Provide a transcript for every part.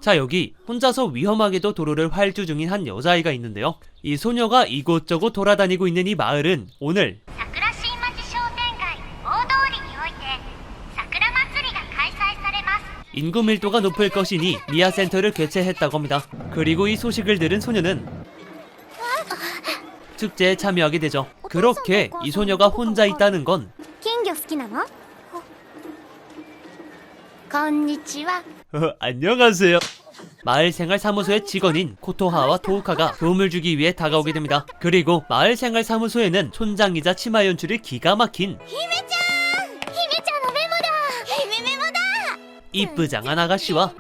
자, 여기 혼자서 위험하게도 도로를 활주 중인 한 여자아이가 있는데요. 이 소녀가 이곳저곳 돌아다니고 있는 이 마을은 오늘 인구 밀도가 높을 것이니 미아 센터를 개최했다고 합니다. 그리고 이 소식을 들은 소녀는 축제에 참여하게 되죠. 그렇게 이 소녀가 혼자 있다는 건 안녕하세요. 마을생활사무소의 직원인 코토하와 토우카가 도움을 주기 위해 다가오게 됩니다. 그리고 마을생활사무소에는 촌장이자 치마 연출이 기가 막힌 이쁘장한 아가씨와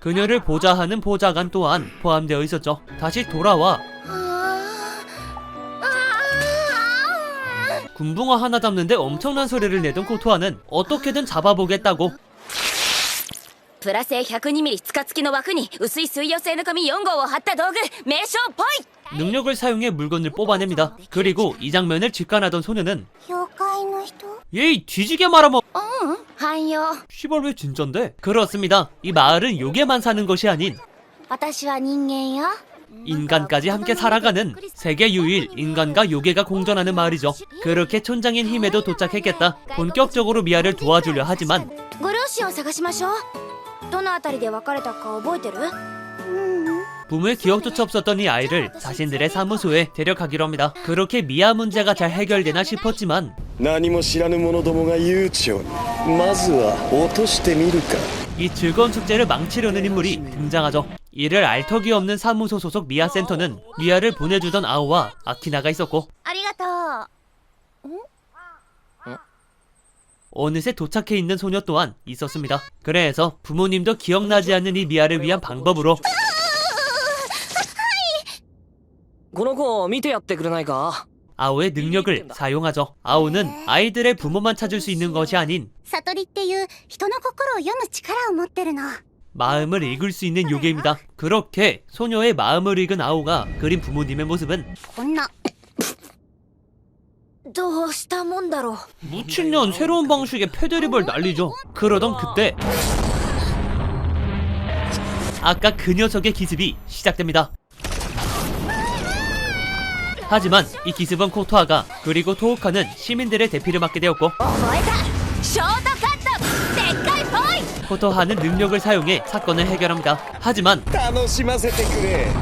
그녀를 보좌하는 보좌관 또한 포함되어 있었죠. 다시 돌아와 군붕어 하나 잡는데 엄청난 소리를 내던 코토하는 어떻게든 잡아보겠다고 플러스에 102mm 塚付きの枠に薄い水溶性の紙4号を貼った道具名称ポイ! 능력을 사용해 물건을 뽑아냅니다. 그리고 이 장면을 직관하던 소녀는 예이 뒤지게 말하면 한요. 시발 왜 진짠데? 그렇습니다. 이 마을은 요괴만 사는 것이 아닌 私は人間よ. 인간까지 함께 살아가는 세계 유일 인간과 요괴가 공존하는 마을이죠. 그렇게 촌장인 힘에도 도착했겠다. 본격적으로 미아를 도와주려 하지만 ご両親を探しましょう. どのあたりで別れたか覚えてる? 부모의 기억조차 없었던 이 아이를 자신들의 사무소에 데려가기로 합니다. 그렇게 미아 문제가 잘 해결되나 싶었지만 何も知らぬ者どもが悠長にまずは落としてみるか 이 즐거운 축제를 망치려는 인물이 등장하죠. 이를 알 턱이 없는 사무소 소속 미아 센터는 미아를 보내주던 아오와 아키나가 있었고 ありがとう. 어느새 도착해 있는 소녀 또한 있었습니다. 그래서 부모님도 기억나지 않는 이 미아를 위한 방법으로 この子を見てやってくれないか? 아오의 능력을 사용하죠. 아오는 아이들의 부모만 찾을 수 있는 것이 아닌 悟りっていう人の心を読む力を持ってるの. 마음을 읽을 수 있는 요괴입니다. 그렇게 소녀의 마음을 읽은 아오가 그린 부모님의 모습은 こんな. どうしたもんだろう. 무친년 새로운 방식의 패드립을 날리죠. 그러던 그때 아까 그 녀석의 기습이 시작됩니다. 하지만 이 기습은 코토하가 그리고 토우카는 시민들의 대피를 맡게 되었고 覚えた. ショートカット. でっかいポイ. 코토하는 능력을 사용해 사건을 해결합니다. 하지만 楽しませてくれ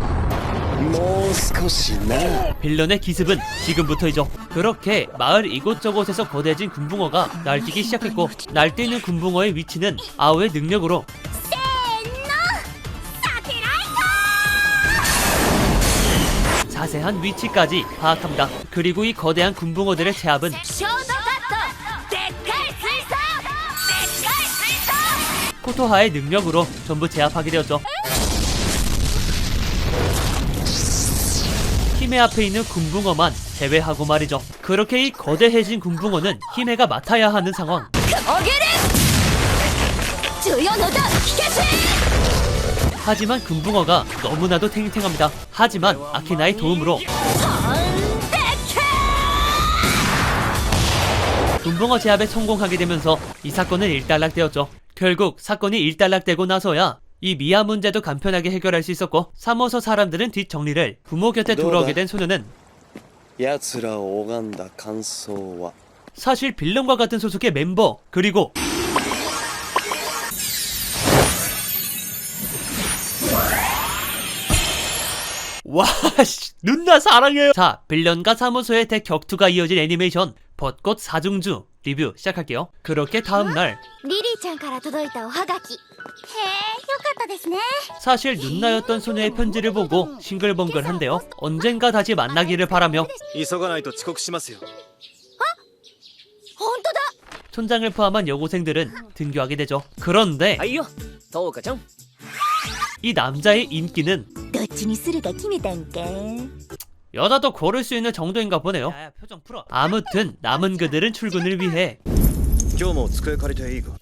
もう少しな 빌런의 기습은 지금부터이죠. 그렇게 마을 이곳저곳에서 거대해진 군붕어가 날뛰기 시작했고 날뛰는 군붕어의 위치는 아오의 능력으로 자세한 위치까지 파악합니다. 그리고 이 거대한 군붕어들의 제압은 ショートカット. でっかい水槽. でっかい水槽. 코토하의 능력으로 전부 제압하게 되었죠. 히메 앞에 있는 군붕어만 제외하고 말이죠. 그렇게 이 거대해진 군붕어는 히메가 맡아야 하는 상황. おげる. 重要のだ. 火消し. 하지만 군붕어가 너무나도 탱탱합니다. 하지만 아키나의 도움으로 군붕어 제압에 성공하게 되면서 이 사건은 일단락되었죠. 결국 사건이 일단락되고 나서야 이 미아 문제도 간편하게 해결할 수 있었고 사무소 사람들은 뒷정리를 부모 곁에 돌아오게 된 소녀는 奴らを拝んだ感想は 사실 빌런과 같은 소속의 멤버 그리고 와씨 누나 사랑해요. 자, 빌런과 사무소의 대격투가 이어진 애니메이션 벚꽃 사중주 리뷰 시작할게요. 그렇게 다음날 リリーちゃんから届いたおはがき. へえ, よかったですね. 사실 누나였던 소녀의 편지를 보고 싱글벙글한데요. 언젠가 다시 만나기를 바라며 急がないと遅刻しますよ 本当だ. 촌장을 포함한 여고생들은 등교하게 되죠. 그런데 はいよ、トウカちゃん。 이 남자의 인기는 どっちにするか決めたんか? 여자도 고를 수 있는 정도인가 보네요. 표정 풀어. 아무튼 남은 그들은 출근을 위해 今日も机借りていいか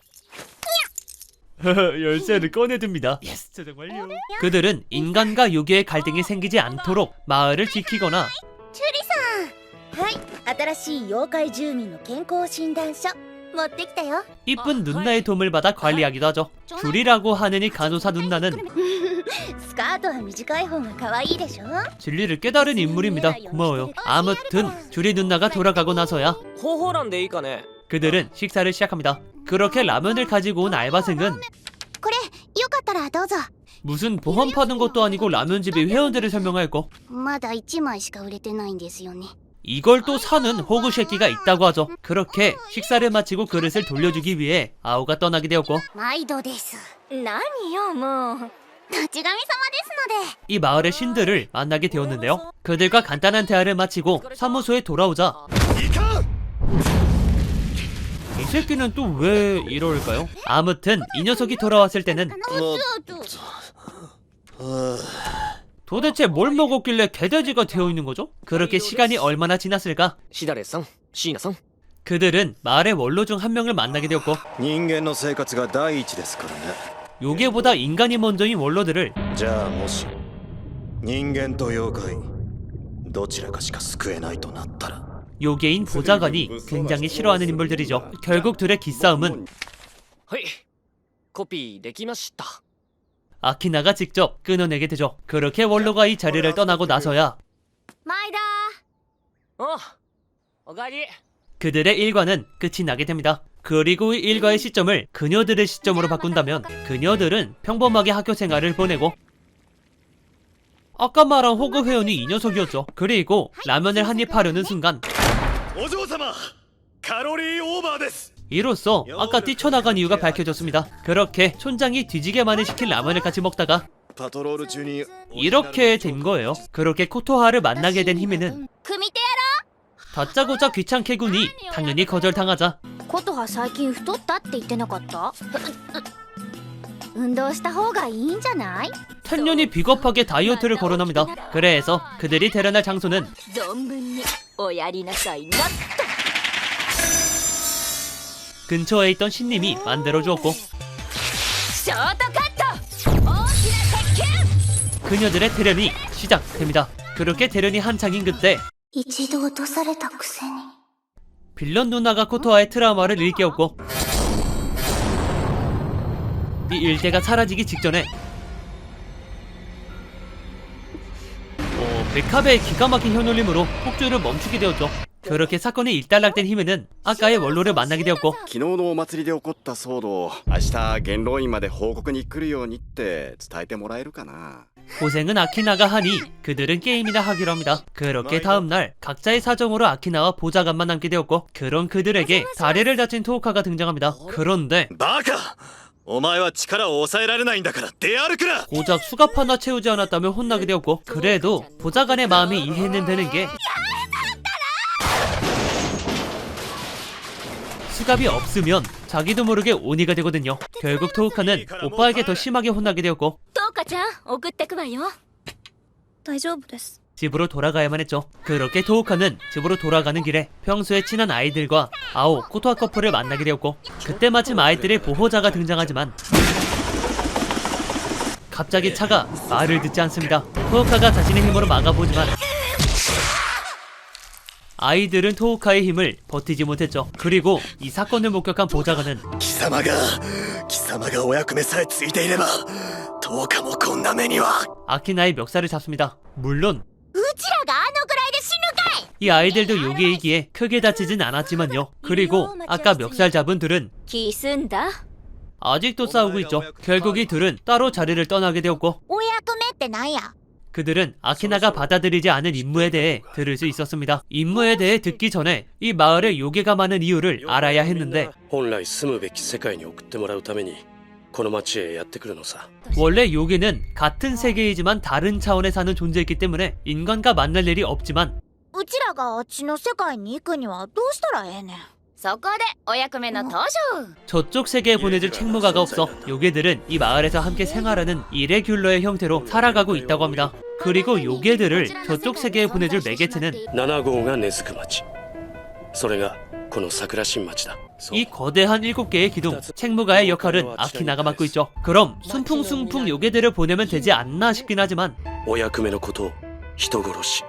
열쇠를 꺼내듭니다. 예스, 저장 완료. 그들은 인간과 요괴의 갈등이 생기지 않도록 마을을 지키거나 チュリさん. はい, 新しい妖怪住民の健康診断書.持ってきたよ 이쁜 누나의 도움을 받아 관리하기도 하죠. 줄이라고 하느니 간호사 누나는 スカートは短い方が可愛いでしょ 진리를 깨달은 인물입니다. 고마워요. 아무튼 줄이 누나가 돌아가고 나서야 方法欄でいいかね。 그들은 식사를 시작합니다. 그렇게 라면을 가지고 온 알바생은 これよかったらどうぞ 무슨 보험 파는 것도 아니고 라면집의 회원들을 설명하였고 まだ1枚しか売れてないんですよね 이걸 또 사는 호구 새끼가 있다고 하죠. 그렇게 식사를 마치고 그릇을 돌려주기 위해 아오가 떠나게 되었고 毎度です何よもう立ち神様ですので 이 마을의 신들을 만나게 되었는데요. 그들과 간단한 대화를 마치고 사무소에 돌아오자 이 새끼는 또 왜 이럴까요? 아무튼 이 녀석이 돌아왔을 때는 도대체 뭘 먹었길래 개돼지가 되어있는 거죠? 그렇게 시간이 얼마나 지났을까? シダレさん、シーナさん。 그들은 마을의 원로 중 한 명을 만나게 되었고 人間の生活が第一ですからね 요괴보다 인간이 먼저인 원로들을 じゃあもし人間と妖怪どちらかしか救えないとなったら 요괴인 보좌관이 굉장히 싫어하는 인물들이죠. 결국 둘의 기싸움은 はい。コピーできました。 아키나가 직접 끊어내게 되죠. 그렇게 원로가 이 자리를 떠나고 나서야 毎度あ、おかえり。 그들의 일과는 끝이 나게 됩니다. 그리고 이 일과의 시점을 그녀들의 시점으로 바꾼다면 그녀들은 평범하게 학교 생활을 보내고 아까 말한 호그 회원이 이 녀석이었죠. 그리고 라면을 한입 하려는 순간 お嬢様カロリーオーバーです 이로써 아까 뛰쳐나간 이유가 밝혀졌습니다. 그렇게 촌장이 뒤지게 많이 시킨 라면을 같이 먹다가 パトロール中に 이렇게 된 거예요. 그렇게 코토하를 만나게 된 히메는 組み手 다짜고짜 귀찮게 군이 당연히 거절당하자 琴葉最近太ったって言ってなかった運動した方がいいんじゃない 텐년이 비겁하게 다이어트를 거론합니다. 그래서 그들이 데려날 장소는 存分におやりなさいな 근처에 있던 신님이 만들어주었고 ショートカット大きな鉄球 그녀들의 대련이 시작됩니다. 그렇게 대련이 한창인 그때 一度落とされたくせに 빌런 누나가 코토아의 트라우마를 일깨웠고 이 일대가 사라지기 직전에 백합의 기가 막힌 현올림으로 폭주를 멈추게 되었죠. 그렇게 사건이 일단락된 히메는 아까의 원로를 만나게 되었고 昨日のお祭りで起こった騒動明日元老院まで報告に来るようにって伝えてもらえるかな 고생은 아키나가 하니 그들은 게임이나 하기로 합니다. 그렇게 다음날 각자의 사정으로 아키나와 보좌관만 남게 되었고 그런 그들에게 다리를 다친 토오카가 등장합니다. 그런데 バカお前は力を抑えられないんだから出歩くな 고작 수갑 하나 채우지 않았다며 혼나게 되었고 그래도 보좌관의 마음이 이해는 되는 게 수갑이 없으면 자기도 모르게 오니가 되거든요. 결국 토우카는 오빠에게 더 심하게 혼나게 되었고 トウカちゃん送ってくわよ大丈夫です 집으로 돌아가야만 했죠. 그렇게 토우카는 집으로 돌아가는 길에 평소에 친한 아이들과 아오, 코토아 커플을 만나게 되었고 그때 마침 아이들의 보호자가 등장하지만 갑자기 차가 말을 듣지 않습니다. 토우카가 자신의 힘으로 막아보지만 아이들은 토우카의 힘을 버티지 못했죠. 그리고 이 사건을 목격한 보좌관은 貴様がお役目さえついていれば10日もこんな目には 아키나의 멱살을 잡습니다. 물론 うちらがあのぐらいで死ぬかい 이 아이들도 요괴이기에 크게 다치진 않았지만요. 그리고 아까 멱살 잡은 둘은 気済んだ 아직도 싸우고 있죠. 결국 이 둘은 따로 자리를 떠나게 되었고 お役目ってなんや 그들은 아키나가 받아들이지 않은 임무에 대해 들을 수 있었습니다. 임무에 대해 듣기 전에 이 마을에 요괴가 많은 이유를 알아야 했는데 本来住むべき世界に送ってもらうためにこの町へやってくるのさ 원래 요괴는 같은 세계이지만 다른 차원에 사는 존재이기 때문에 인간과 만날 일이 없지만 うちらがあっちの世界に行くにはどうしたらええねんそこでお役目の登場 저쪽 세계에 보내줄 책무가가 없어 요괴들은 이 마을에서 함께 생활하는 이레귤러의 형태로 살아가고 있다고 합니다. 그리고 요괴들을 저쪽 세계에 보내줄 매개체는 7号が根付く町それがこの桜新町だ 이 거대한 7개의 기둥, 책무가의 역할은 아키나가 맡고 있죠. 그럼 순풍순풍 요괴들을 보내면 되지 않나 싶긴 하지만 お役目のことを人殺し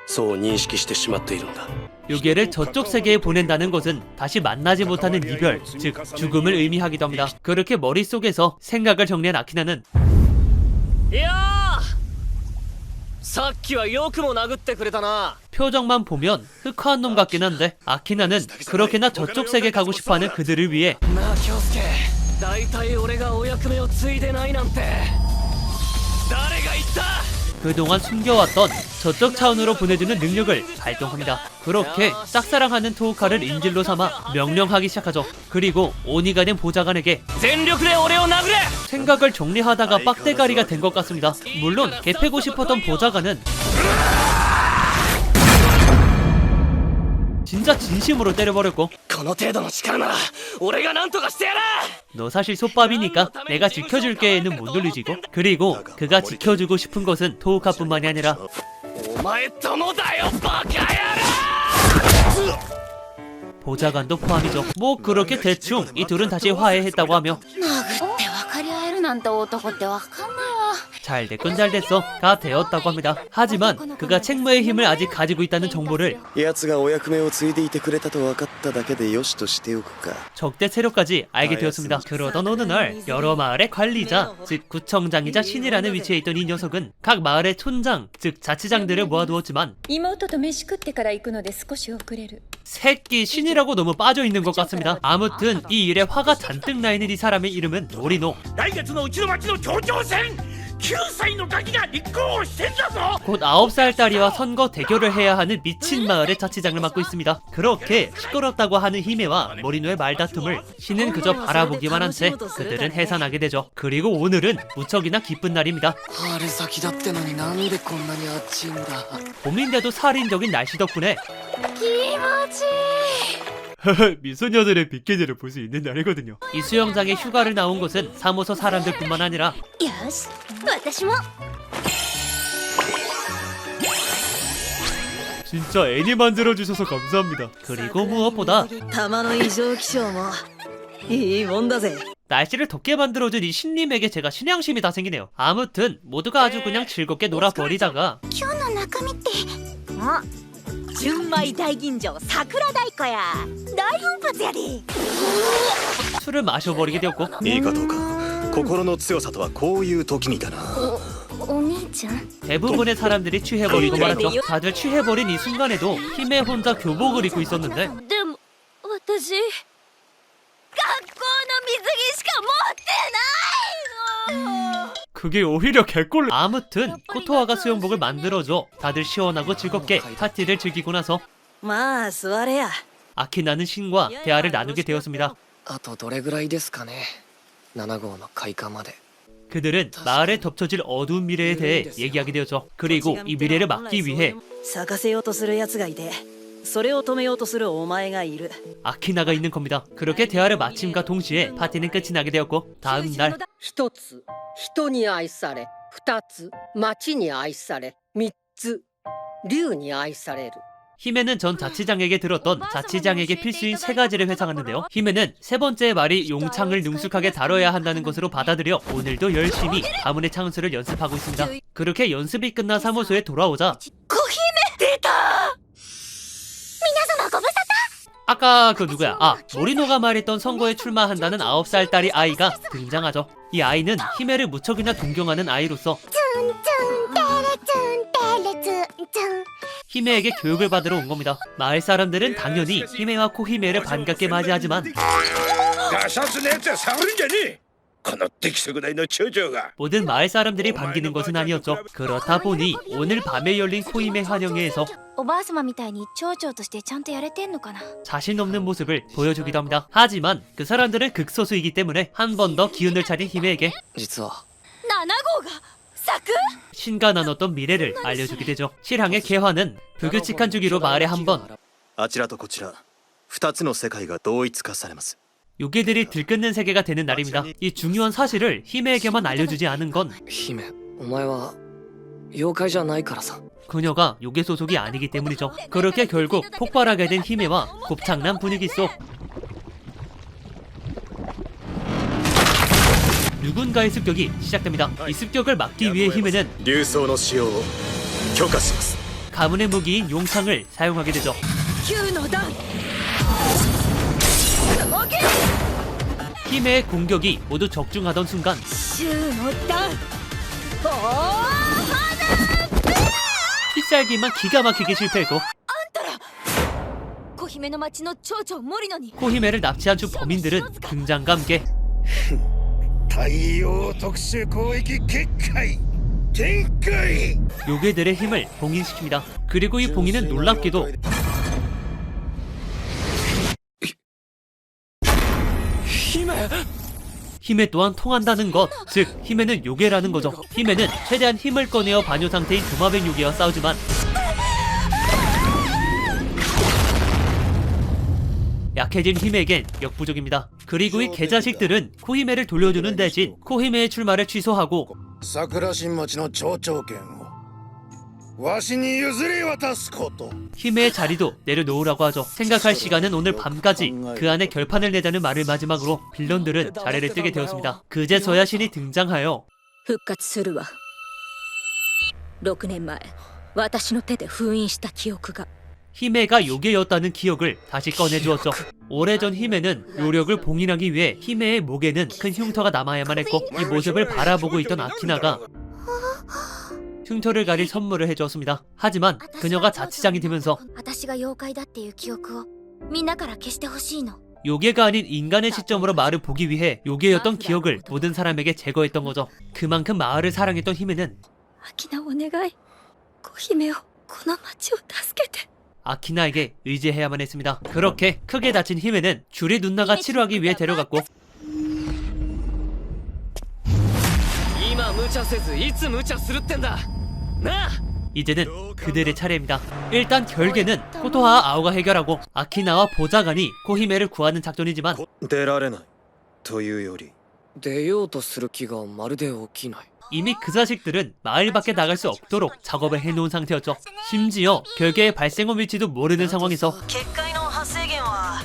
そう認識してしまっているんだ。 요괴를 저쪽 세계에 보낸다는 것은 다시 만나지 못하는 이별, 즉 죽음을 의미하기도 합니다. 그렇게 머릿속에서 생각을 정리한 아키나는 いやーさっきはよくも殴ってくれたな。 표정만 보면 흑화한 놈 같긴 한데 아키나는 그렇게나 저쪽 세계 가고 싶어하는 그들을 위해 なあ京介、大体俺がお役目を継いでないなんて誰が言った。 그동안 숨겨왔던 저쪽 차원으로 보내주는 능력을 발동합니다. 그렇게 짝사랑하는 토우카를 인질로 삼아 명령하기 시작하죠. 그리고 오니가 된 보좌관에게 全力で俺を殴れ。 생각을 정리하다가 빡대가리가 된 것 같습니다. 물론 개패고 싶었던 보좌관은 진짜 진심으로 때려버렸고 この程度の力なら俺が何とかしてやる。 너 사실 솥밥이니까 내가 지켜줄게에는 못 놀리지고 그리고 그가 지켜주고 싶은 것은 토우카뿐만이 아니라 お前ともだよバカ野郎。 보좌관도 포함이죠. 뭐 그렇게 대충 이 둘은 다시 화해했다고 하며 殴って分かり合えるなんて男って分かんないわ。 잘 됐건 잘 됐어가 되었다고 합니다. 하지만 그가 책무의 힘을 아직 가지고 있다는 정보를 奴がお役目を継いでいてくれたと分かっただけでよしとしておくか。 적대 세력까지 알게 되었습니다. 그러던 어느 날 여러 마을의 관리자, 즉 구청장이자 신이라는 위치에 있던 이 녀석은 각 마을의 촌장, 즉 자치장들을 모아두었지만 妹と飯食ってから行くので少し遅れる。 새끼 신이라고 너무 빠져있는 것 같습니다. 아무튼 이 일에 화가 잔뜩 나 있는 이 사람의 이름은 노리노. 来月のうちの町の町長選9歳のガキが立候補してんだぞ。 곧 9살 딸이와 선거 대결을 해야 하는 미친 마을의 자치장을 맡고 있습니다. 그렇게 시끄럽다고 하는 히메와 모리노의 말다툼을 신은 그저 바라보기만 한 채 그들은 해산하게 되죠. 그리고 오늘은 무척이나 기쁜 날입니다. 春先だってのになんでこんなに暑いんだ。 봄인데도 살인적인 날씨 덕분에 気持ちいい。 미소녀들의 빅게제를 볼 수 있는 날이거든요. 이 수영장에 휴가를 나온 것은 사무소 사람들뿐만 아니라 よし、私も。 진짜 애니 만들어주셔서 감사합니다. 그리고 무엇보다 玉の異常気象もいいもんだぜ。 날씨를 덥게 만들어준 이 신님에게 제가 신양심이 다 생기네요. 아무튼 모두가 아주 그냥 즐겁게 놀아버리다가 今日の中身って。あ、純米大吟醸桜大根や。大奮発やで。 술을 마셔버리게 되었고 いいかどうか。心の強さとはこういう時にだな。お兄ちゃん。 대부분의 사람들이 취해버리고 말았죠. 다들 취해버린 이 순간에도 힘에 혼자 교복을 입고 있었는데 でも私学校の水着しか持ってないの。 그게 오히려 개꼴. 아무튼 코토아가 수영복을 만들어줘 다들 시원하고 즐겁게 파티를 즐기고 나서 まあ座れや。 아키나는 신과 대화를 나누게 되었습니다. あとどれぐらいですかね。7号の開花まで。 그들은 마을에 덮쳐질 어두운 미래에 대해 얘기하게 되었죠. 그리고 이 미래를 막기 위해 咲かせようとする奴がいて、それを止めようとするお前がいる。 아키나가 있는 겁니다. 그렇게 대화를 마침과 동시에 파티는 끝이 나게 되었고 다음 날 一つ人に愛され、二つ町に愛され、三つ竜に愛される。 히메는 전 자치장에게 들었던 자치장에게 필수인 3가지를 회상하는데요. 히메는 세 번째 말이 용창을 능숙하게 다뤄야 한다는 것으로 받아들여 오늘도 열심히 가문의 창수를 연습하고 있습니다. 그렇게 연습이 끝나 사무소에 돌아오자 小姫出た。皆様ご無沙汰。 아까 그 누구야? 아, 모리노가 말했던 선거에 출마한다는 9살 딸이 아이가 등장하죠. 이 아이는 히메를 무척이나 동경하는 아이로서 ツンツンテレツンテレツンツン。 히메에게 교육을 받으러 온 겁니다. 마을 사람들은 당연히 히메와 코히메를 반갑게 맞이하지만 ガシャツのやつは触るんじゃねえ。この出来損ないの町長が。 모든 마을 사람들이 반기는 것은 아니었죠. 그렇다 보니 오늘 밤에 열린 코히메 환영회에서 おばあ様みたいに町長としてちゃんとやれてんのかな。 자신 없는 모습을 보여주기도 합니다. 하지만 그 사람들은 극소수이기 때문에 한 번 더 기운을 차린 히메에게 実は7号が咲く。 신과 나눴던 미래를 알려주게 되죠. 실황의 개화는 불규칙한 주기로 마을에 한 번 あちらとこちら2つの世界が同一化されます。 요괴들이 들끓는 세계가 되는 날입니다. 이 중요한 사실을 히메에게만 알려주지 않은 건 姫、お前は妖怪じゃないからさ。 그녀가 요괴 소속이 아니기 때문이죠. 그렇게 결국 폭발하게 된 히메와 곱창난 분위기 속 누군가의 습격이 시작됩니다. 이 습격을 막기 위해 히메는 流装の使用を許可します。 가문의 무기인 용창을 사용하게 되죠. 9の段 히메의 공격이 모두 적중하던 순간 10の段 필살기만 기가 막히게 실패했고 小姫の町の町長森野に 코히메를 납치한 주 범인들은 등장과 함께 太陽特殊攻撃結界展開 요괴들의 힘을 봉인시킵니다. 그리고 이 봉인은 놀랍게도 히메 또한 통한다는 것, 즉 히메는 요괴라는 거죠. 히메는 최대한 힘을 꺼내어 반요 상태인 도마뱀 요괴와 싸우지만 약해진 히메에겐 역부족입니다. 그리고 이 개자식들은 코히메를 돌려주는 대신 코히메의 출마를 취소하고 桜新町の町長権をわしに譲り渡すこと 히메의 자리도 내려놓으라고 하죠. 생각할 시간은 오늘 밤까지. 그 안에 결판을 내자는 말을 마지막으로 빌런들은 자리를 뜨게 되었습니다. 그제서야 신이 등장하여 復活するわ。6年前私の手で封印した記憶が 히메가 요괴였다는 기억을 다시 꺼내주었죠. 오래전 히메는 요력을 봉인하기 위해 히메의 목에는 큰 흉터가 남아야만 했고 이 모습을 바라보고 있던 아키나가 흉터를 가릴 선물을 해주었습니다. 하지만 그녀가 자치장이 되면서 私が妖怪だっていう記憶をみんなから消してほしいの 요괴가 아닌 인간의 시점으로 마을을 보기 위해 요괴였던 기억을 모든 사람에게 제거했던 거죠. 그만큼 마을을 사랑했던 히메는 アキナお願い小姫をこの町を助けて 아키나에게 의지해야만 했습니다. 그렇게 크게 다친 히메는 줄이 누나가 치료하기 위해 데려갔고 今無茶せずいつ無茶するってんだなあ 이제는 그들의 차례입니다. 일단 결계는 코토하 아오가 해결하고 아키나와 보좌관이 코히메를 구하는 작전이지만 出られないというより出ようとする気がまるで起きない 이미 그 자식들은 마을 밖에 나갈 수 없도록 작업을 해놓은 상태였죠. 심지어 결계의 발생원 위치도 모르는 상황에서 結界の発生源は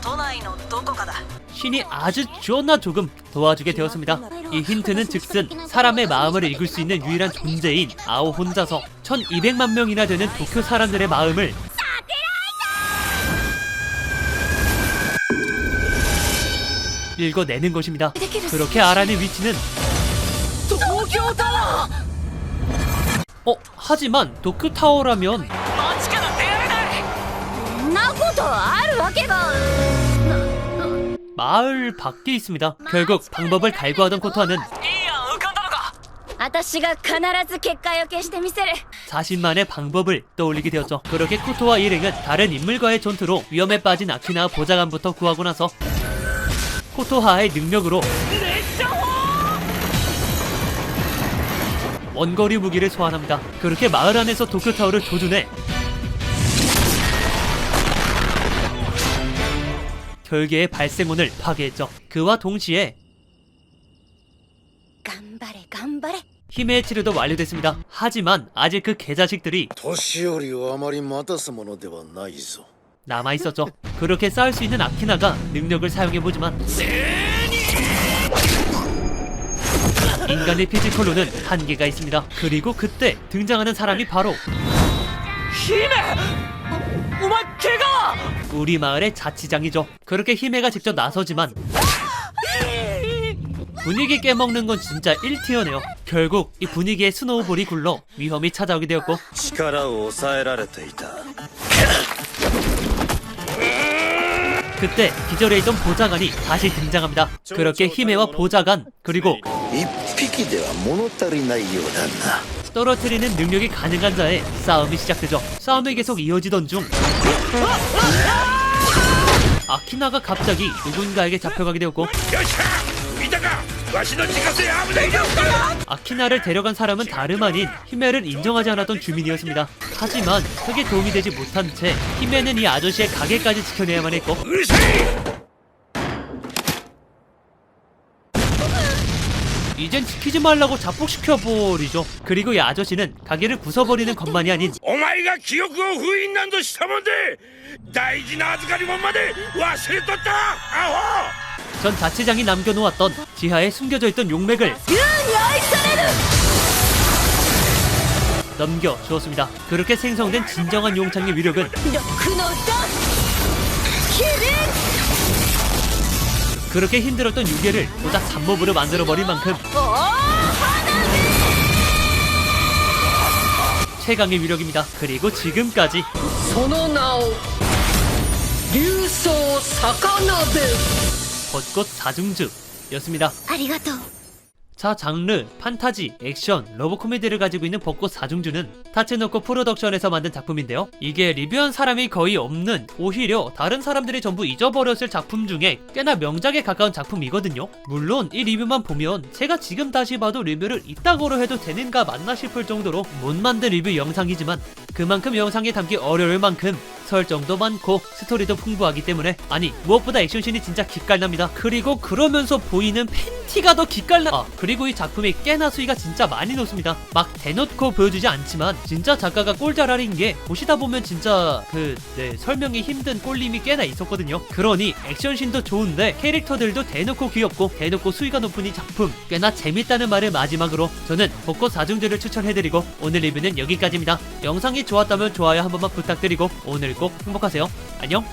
都内のどこかだ 신이 아주 존나 조금 도와주게 되었습니다. 이 힌트는 즉슨 사람의 마음을 읽을 수 있는 유일한 존재인 아오 혼자서 1200만 명이나 되는 도쿄 사람들의 마음을 읽어내는 것입니다. 그렇게 알아낸 위치는 하지만 도쿄타워라면 街から出られない そんなことあるわけが 마을 밖에 있습니다. 결국 방법을 갈구하던 코토하는 いいや浮かんだのか私が必ず結界を消してみせる 자신만의 방법을 떠올리게 되었죠. 그렇게 코토와 일행은 다른 인물과의 전투로 위험에 빠진 아키나와 보좌관부터 구하고 나서 코토하의 능력으로 원거리 무기를 소환합니다. 그렇게 마을 안에서 도쿄타워를 조준해 결계의 발생원을 파괴했죠. 그와 동시에 頑張れ頑張れ 히메의 치료도 완료됐습니다. 하지만 아직 그 개자식들이 年寄りをあまり待たすものではないぞ 남아있었죠. 그렇게 싸울 수 있는 아키나가 능력을 사용해보지만 인간의 피지컬로는 한계가 있습니다. 그리고 그때 등장하는 사람이 바로 姫お前怪我 우리 마을의 자치장이죠. 그렇게 히메가 직접 나서지만 분위기 깨먹는 건 진짜 1티어네요. 결국 이 분위기에 스노우볼이 굴러 위험이 찾아오게 되었고 力を抑えられていた 그때 기절해 있던 보좌관이 다시 등장합니다. 그렇게 히메와 보좌관 그리고 一匹では物足りないようだな 떨어뜨리는 능력이 가능한 자의 싸움이 시작되죠. 싸움이 계속 이어지던 중 아키나가 갑자기 누군가에게 잡혀가게 되었고 아키나를 데려간 사람은 다름 아닌 히메를 인정하지 않았던 주민이었습니다. 하지만 크게 도움이 되지 못한 채 히메는 이 아저씨의 가게까지 지켜내야만 했고 이젠 지키지 말라고 자폭시켜버리죠. 그리고 이 아저씨는 가게를 부숴버리는 것만이 아닌 お前が記憶を封印なんぞしたもんで大事な預かり物まで忘れとったアホ 전 자치장이 남겨놓았던 지하에 숨겨져 있던 용맥을 넘겨주었습니다. 그렇게 생성된 진정한 용창의 위력은 ロックのダンス響く 그렇게 힘들었던 유괴를 보다 잡몹으로 만들어버린 만큼 大花火 최강의 위력입니다. 그리고 지금까지 その名を竜爪魚で 벚꽃 사중주였습니다. ありがとう 자, 장르, 판타지, 액션, 러브 코미디를 가지고 있는 벚꽃 사중주는 타츠노코 프로덕션에서 만든 작품인데요. 이게 리뷰한 사람이 거의 없는, 오히려 다른 사람들이 전부 잊어버렸을 작품 중에 꽤나 명작에 가까운 작품이거든요. 물론 이 리뷰만 보면 제가 지금 다시 봐도 리뷰를 이따구로 해도 되는가 맞나 싶을 정도로 못 만든 리뷰 영상이지만 그만큼 영상에 담기 어려울 만큼 설정도 많고 스토리도 풍부하기 때문에, 아니 무엇보다 액션씬이 진짜 기깔납니다. 그리고 그러면서 보이는 팬티가 더 기깔나. 그리고 이 작품의 꽤나 수위가 진짜 많이 높습니다. 막 대놓고 보여주지 않지만 진짜 작가가 꼴잘알인 게 보시다 보면 진짜 설명이 힘든 꼴림이 꽤나 있었거든요. 그러니 액션씬도 좋은데 캐릭터들도 대놓고 귀엽고 대놓고 수위가 높은 이 작품 꽤나 재밌다는 말을 마지막으로 저는 벚꽃 사중주를 추천해드리고 오늘 리뷰는 여기까지입니다. 영상이 좋았다면 좋아요 한 번만 부탁드리고 오늘 꼭 행복하세요. 안녕.